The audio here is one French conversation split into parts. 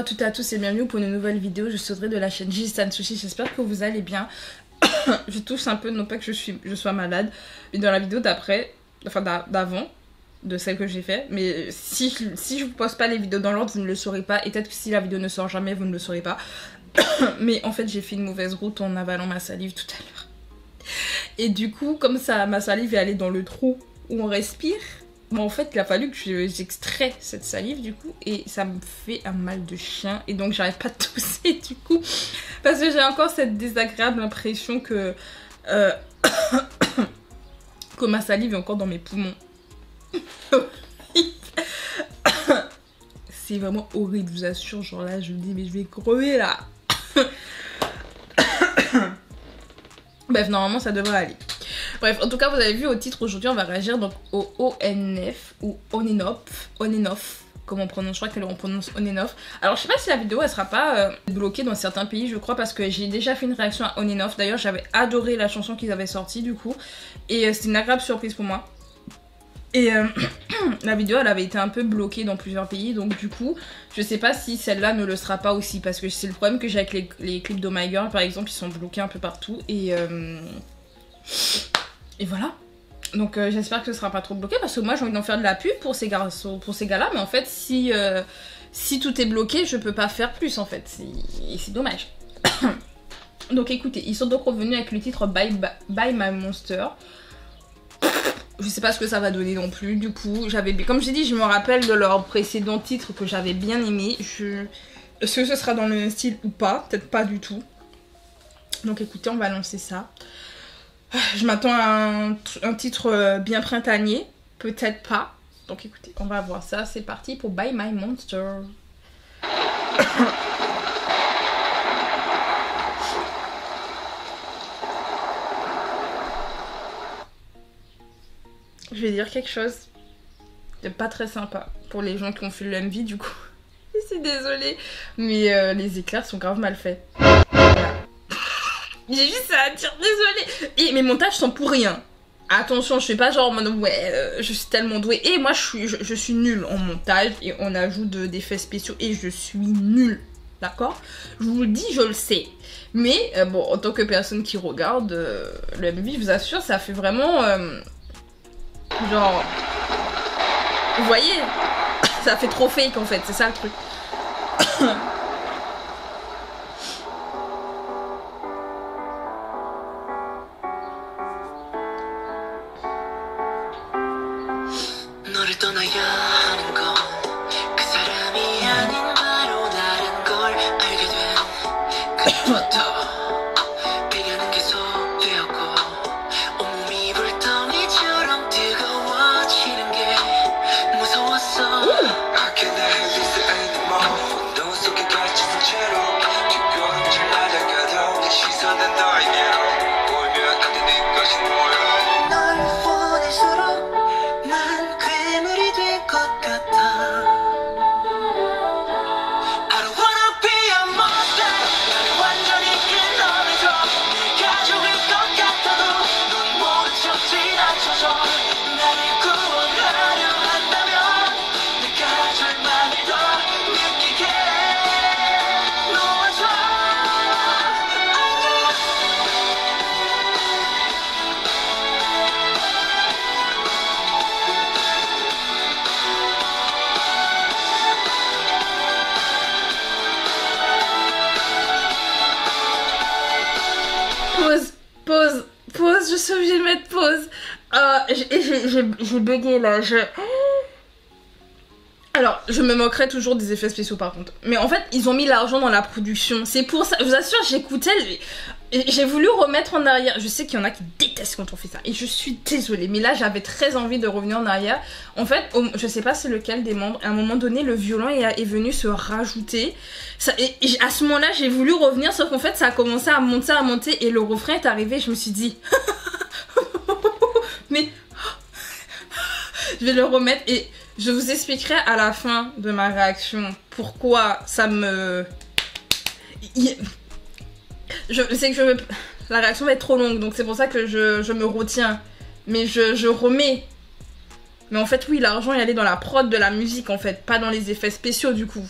toutes et à tous et bienvenue pour une nouvelle vidéo. Je serai de la chaîne Gistan Sushi. J'espère que vous allez bien. Je tousse un peu, non pas que je sois malade, mais dans la vidéo d'après, enfin d'avant, de celle que j'ai fait. Mais si je vous poste pas les vidéos dans l'ordre, vous ne le saurez pas. Et peut-être que si la vidéo ne sort jamais, vous ne le saurez pas. Mais en fait, j'ai fait une mauvaise route en avalant ma salive tout à l'heure. Et du coup, comme ça, ma salive est allée dans le trou où on respire. Bon, en fait, il a fallu que j'extrais cette salive du coup, et ça me fait un mal de chien, et donc j'arrête pas de tousser du coup, parce que j'ai encore cette désagréable impression que que ma salive est encore dans mes poumons. C'est vraiment horrible, je vous assure, genre là je me dis mais je vais crever là. Bref, normalement ça devrait aller. Bref, en tout cas, vous avez vu au titre, aujourd'hui, on va réagir donc au ONF ou Onenof, comme on prononce, je crois qu'on prononce Onenof. Alors, je sais pas si la vidéo, elle sera pas bloquée dans certains pays, je crois, parce que j'ai déjà fait une réaction à Onenof. D'ailleurs, j'avais adoré la chanson qu'ils avaient sortie, du coup, et c'était une agréable surprise pour moi. Et la vidéo, elle avait été un peu bloquée dans plusieurs pays, donc du coup, je sais pas si celle-là ne le sera pas aussi, parce que c'est le problème que j'ai avec les clips d'Oh My Girl, par exemple, ils sont bloqués un peu partout, et voilà. Donc j'espère que ce sera pas trop bloqué, parce que moi j'ai envie d'en faire de la pub pour ces gars-là, mais en fait si tout est bloqué, je peux pas faire plus en fait, c'est dommage. Donc écoutez, ils sont donc revenus avec le titre Bye My Monster. Je sais pas ce que ça va donner non plus, du coup, comme j'ai dit, je me rappelle de leur précédent titre que j'avais bien aimé. Est-ce que ce sera dans le même style ou pas? Peut-être pas du tout. Donc écoutez, on va lancer ça. Je m'attends à un titre bien printanier, peut-être pas. Donc écoutez, on va voir ça. C'est parti pour Bye My Monster. Je vais dire quelque chose de pas très sympa pour les gens qui ont fait le MV du coup. Je suis désolée, mais les éclairs sont grave mal faits. Voilà. J'ai juste ça à dire, désolée. Et mes montages sont pour rien. Attention, je fais pas genre en mode ouais, je suis tellement douée. Et moi je suis nulle en montage et on ajoute d'effets spéciaux et je suis nulle. D'accord? Je vous le dis, je le sais. Mais bon, en tant que personne qui regarde le MV, je vous assure, ça fait vraiment genre, vous voyez, ça fait trop fake en fait, c'est ça le truc. Pause, je suis obligée de mettre pause. J'ai bugué là, Alors, je me moquerai toujours des effets spéciaux par contre. Mais en fait, ils ont mis l'argent dans la production. C'est pour ça, je vous assure, j'écoutais, j'ai voulu remettre en arrière. Je sais qu'il y en a qui détestent quand on fait ça. Et je suis désolée, mais là, j'avais très envie de revenir en arrière. En fait, je sais pas c'est lequel des membres. À un moment donné, le violon est venu se rajouter. Et à ce moment-là, j'ai voulu revenir, sauf qu'en fait, ça a commencé à monter. Et le refrain est arrivé, je me suis dit... mais... je vais le remettre et... je vous expliquerai à la fin de ma réaction pourquoi ça me... la réaction va être trop longue, donc c'est pour ça que je me retiens. Mais je remets. Mais en fait, oui, l'argent est allé dans la prod de la musique, en fait, pas dans les effets spéciaux, du coup.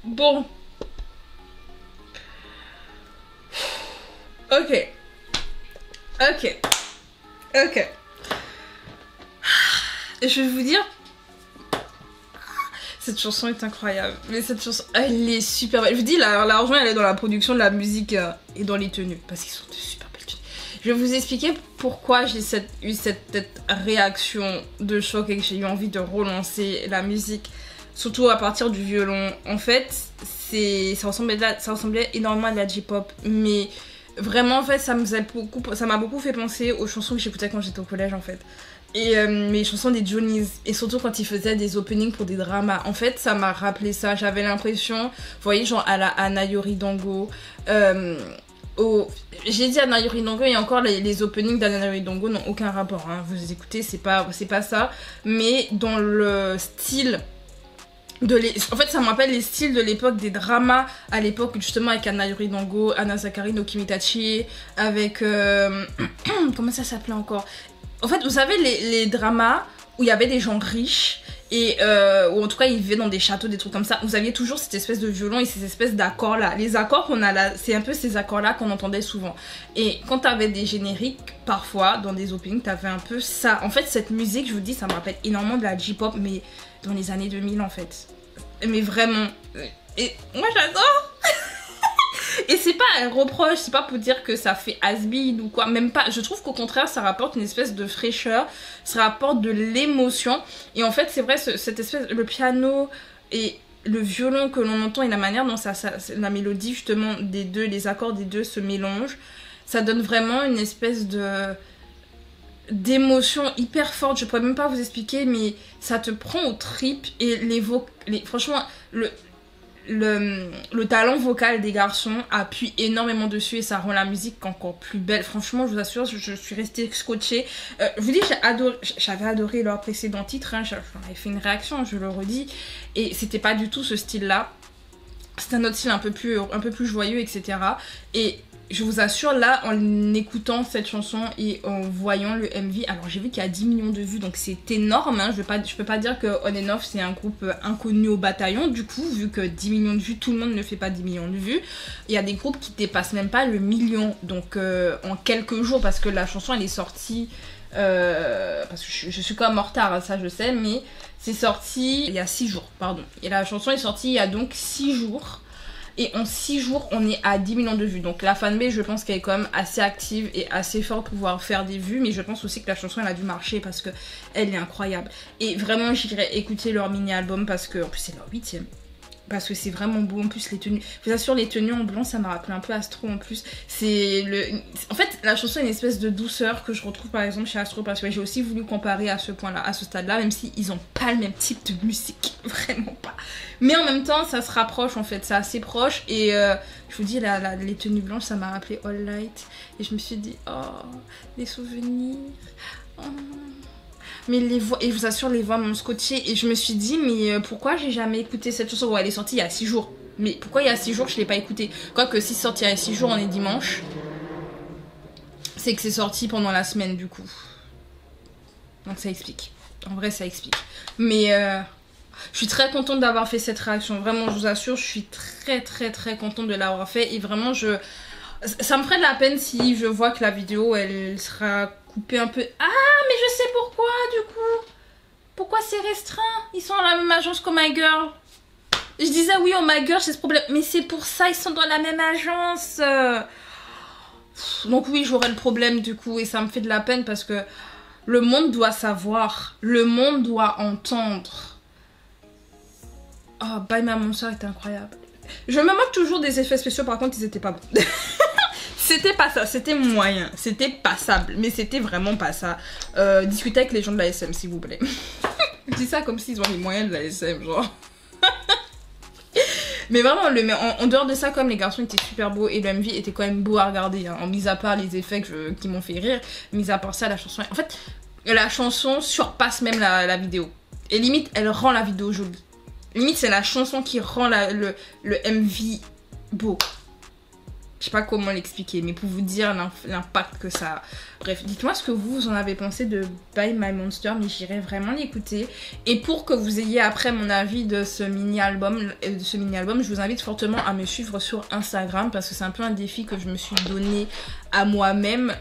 Bon. Ok. Ok. Ok. Je vais vous dire... Cette chanson est incroyable. Mais cette chanson, elle est super belle. Je vous dis, l'argent, elle est dans la production de la musique et dans les tenues. Parce qu'ils sont de super belles tenues. Je vais vous expliquer pourquoi j'ai eu cette réaction de choc et que j'ai eu envie de relancer la musique. Surtout à partir du violon. En fait, ça ressemblait énormément à de la J-pop. Mais vraiment, en fait, ça m'a beaucoup fait penser aux chansons que j'écoutais quand j'étais au collège, en fait. Et mes chansons des Johnny's, et surtout quand ils faisaient des openings pour des dramas, en fait ça m'a rappelé ça. J'avais l'impression, vous voyez, genre à la Anayori Dango, j'ai dit Anayori Dango, et encore les openings d'Anayori Dango n'ont aucun rapport, hein. Vous écoutez, c'est pas ça, mais dans le style en fait ça me rappelle les styles de l'époque des dramas, à l'époque justement avec Anayori Dango, Anasakari no Kimitachi, avec comment ça s'appelait encore? En fait, vous savez, les dramas où il y avait des gens riches, et ou en tout cas ils vivaient dans des châteaux, des trucs comme ça, vous aviez toujours cette espèce de violon et ces espèces d'accords là. Les accords qu'on a là, c'est un peu ces accords là qu'on entendait souvent. Et quand t'avais des génériques, parfois dans des openings, t'avais un peu ça. En fait, cette musique, je vous dis, ça me rappelle énormément de la J-pop, mais dans les années 2000 en fait. Mais vraiment. Et moi j'adore. Et c'est pas un reproche, c'est pas pour dire que ça fait has-been ou quoi, même pas. Je trouve qu'au contraire, ça rapporte une espèce de fraîcheur, ça rapporte de l'émotion. Et en fait, c'est vrai, cette espèce, le piano et le violon que l'on entend et la manière dont la mélodie justement des deux, les accords des deux se mélangent, ça donne vraiment une espèce d'émotion hyper forte. Je pourrais même pas vous expliquer, mais ça te prend aux tripes. Et franchement, le talent vocal des garçons appuie énormément dessus et ça rend la musique encore plus belle. Franchement, je vous assure, je suis restée scotchée. Je vous dis, j'avais adoré leur précédent titre, hein, j'en avais fait une réaction, je le redis, et c'était pas du tout ce style-là. C'est un autre style un peu plus joyeux, etc. Et je vous assure, là, en écoutant cette chanson et en voyant le MV, alors j'ai vu qu'il y a 10 millions de vues, donc c'est énorme, hein. Je peux pas dire que On and Off c'est un groupe inconnu au bataillon, du coup, vu que 10 millions de vues, tout le monde ne fait pas 10 millions de vues. Il y a des groupes qui dépassent même pas le million, donc en quelques jours, parce que la chanson elle est sortie, parce que je suis quand même en retard, ça je sais, mais c'est sorti il y a 6 jours, pardon. Et la chanson est sortie il y a donc 6 jours. et en 6 jours on est à 10 millions de vues. Donc la fanbase je pense qu'elle est quand même assez active et assez forte pour pouvoir faire des vues, mais je pense aussi que la chanson elle a dû marcher parce que elle est incroyable. Et vraiment j'irai écouter leur mini-album parce que en plus c'est leur 8e. Parce que c'est vraiment beau, en plus les tenues, je vous assure les tenues en blanc ça m'a rappelé un peu Astro en plus. C'est le... En fait la chanson a une espèce de douceur que je retrouve par exemple chez Astro, parce que j'ai aussi voulu comparer à ce point là, à ce stade là, même si ils ont pas le même type de musique, vraiment pas. Mais en même temps ça se rapproche en fait, c'est assez proche et je vous dis les tenues blanches ça m'a rappelé All Light. Et je me suis dit oh les souvenirs, oh. Mais les voix, et je vous assure, les voix m'ont scotché. Et je me suis dit, mais pourquoi j'ai jamais écouté cette chanson? Bon, elle est sortie il y a 6 jours. Mais pourquoi il y a 6 jours je l'ai pas écoutée? Quoique si c'est sorti il y a 6 jours, on est dimanche. C'est que c'est sorti pendant la semaine du coup. Donc ça explique. En vrai, ça explique. Mais je suis très contente d'avoir fait cette réaction. Vraiment, je vous assure, je suis très contente de l'avoir fait. Et vraiment, ça me ferait de la peine si je vois que la vidéo, elle sera coupée un peu. Ah, mais je sais pourquoi du coup. Pourquoi c'est restreint? Ils sont dans la même agence que My Girl. Je disais oui, oh My Girl, j'ai ce problème. Mais c'est pour ça, ils sont dans la même agence. Donc oui, j'aurai le problème du coup. Et ça me fait de la peine parce que le monde doit savoir. Le monde doit entendre. Oh, By My Monster était incroyable. Je me moque toujours des effets spéciaux, par contre, ils étaient pas bons. C'était pas ça, c'était moyen, c'était passable, mais c'était vraiment pas ça. Discutez avec les gens de la SM, s'il vous plaît. Je dis ça comme s'ils ont les moyens de la SM, genre. Mais vraiment, en dehors de ça, comme les garçons étaient super beaux et le MV était quand même beau à regarder, hein, mis à part les effets qui m'ont fait rire, mis à part ça, la chanson... En fait, la chanson surpasse même la vidéo. Et limite, elle rend la vidéo jolie. Limite, c'est la chanson qui rend le MV beau. Je sais pas comment l'expliquer, mais pour vous dire l'impact que ça a. Bref, dites-moi ce que vous en avez pensé de By My Monster, mais j'irai vraiment l'écouter. Et pour que vous ayez après mon avis de ce mini-album, je vous invite fortement à me suivre sur Instagram, parce que c'est un peu un défi que je me suis donné à moi-même.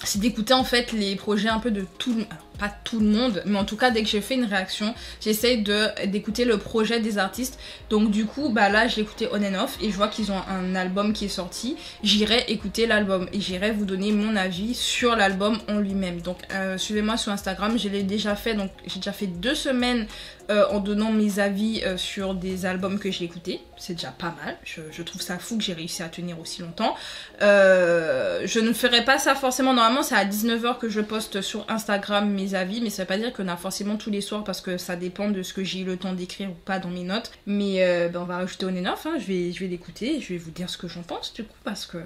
C'est d'écouter en fait les projets un peu de tout le monde. Alors pas tout le monde, mais en tout cas dès que j'ai fait une réaction, j'essaye d'écouter le projet des artistes. Donc du coup bah là je l'ai écouté on and off et je vois qu'ils ont un album qui est sorti. J'irai écouter l'album et j'irai vous donner mon avis sur l'album en lui-même. Donc suivez-moi sur Instagram, je l'ai déjà fait, donc j'ai déjà fait 2 semaines en donnant mes avis sur des albums que j'ai écoutés. C'est déjà pas mal, je trouve ça fou que j'ai réussi à tenir aussi longtemps. Je ne ferai pas ça forcément, normalement c'est à 19 h que je poste sur Instagram mes avis, mais ça veut pas dire qu'on a forcément tous les soirs parce que ça dépend de ce que j'ai eu le temps d'écrire ou pas dans mes notes. Mais on va rajouter on and off, hein. Je vais l'écouter et je vais vous dire ce que j'en pense du coup, parce que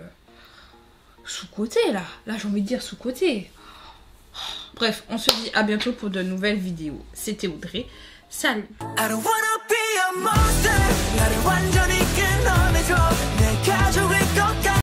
sous-côté là j'ai envie de dire sous-côté. Bref, on se dit à bientôt pour de nouvelles vidéos. C'était Audrey, salut.